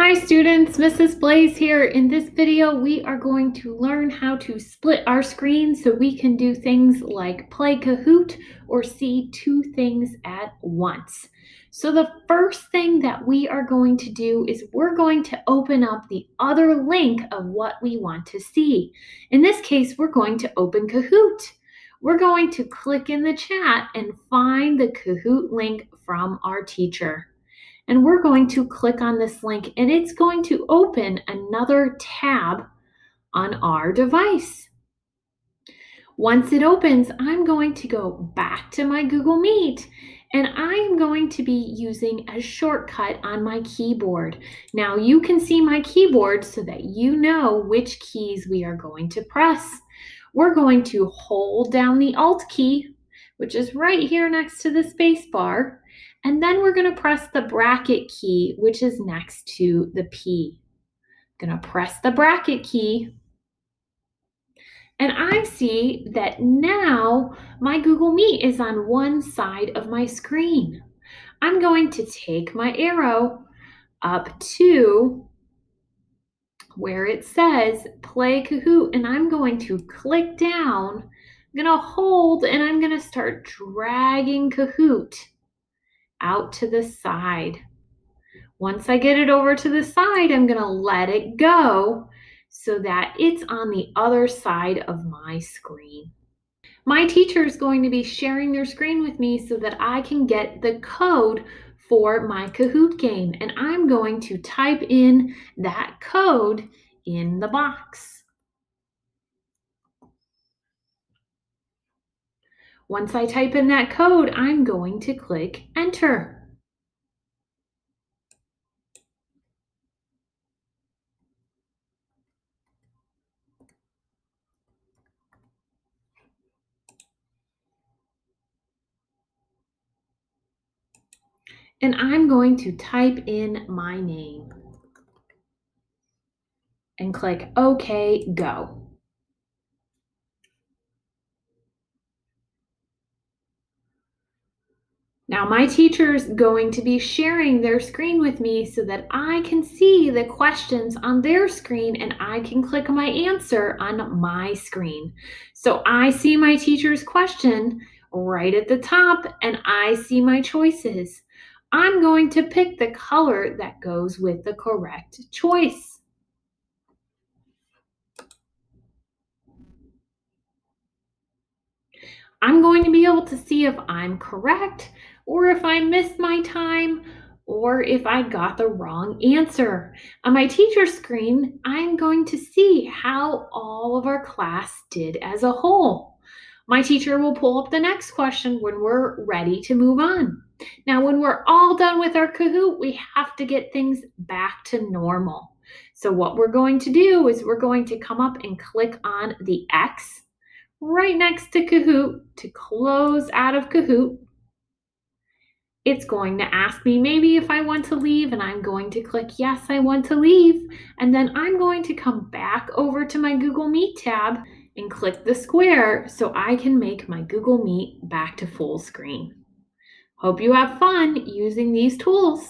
Hi students, Mrs. Blaze here. In this video, we are going to learn how to split our screen so we can do things like play Kahoot or see two things at once. So the first thing that we are going to do is we're going to open up the other link of what we want to see. In this case, we're going to open Kahoot. We're going to click in the chat and find the Kahoot link from our teacher. And we're going to click on this link and it's going to open another tab on our device. Once it opens, I'm going to go back to my Google Meet and I am going to be using a shortcut on my keyboard. Now you can see my keyboard so that you know which keys we are going to press. We're going to hold down the Alt key, which is right here next to the space bar, and then we're going to press the bracket key, which is next to the P. I'm going to press the bracket key, and I see that now my Google Meet is on one side of my screen. I'm going to take my arrow up to where it says play Kahoot, and I'm going to click down. I'm going to hold and I'm going to start dragging Kahoot out to the side. Once I get it over to the side, I'm going to let it go so that it's on the other side of my screen. My teacher is going to be sharing their screen with me so that I can get the code for my Kahoot game, and I'm going to type in that code in the box. Once I type in that code, I'm going to click enter. And I'm going to type in my name and click OK, go. Now my teacher is going to be sharing their screen with me so that I can see the questions on their screen and I can click my answer on my screen. So I see my teacher's question right at the top and I see my choices. I'm going to pick the color that goes with the correct choice. I'm going to be able to see if I'm correct or if I missed my time or if I got the wrong answer. On my teacher's screen, I'm going to see how all of our class did as a whole. My teacher will pull up the next question when we're ready to move on. Now, when we're all done with our Kahoot, we have to get things back to normal. So what we're going to do is we're going to come up and click on the X right next to Kahoot to close out of Kahoot. It's going to ask me maybe if I want to leave, and I'm going to click yes, I want to leave. And then I'm going to come back over to my Google Meet tab and click the square so I can make my Google Meet back to full screen. Hope you have fun using these tools.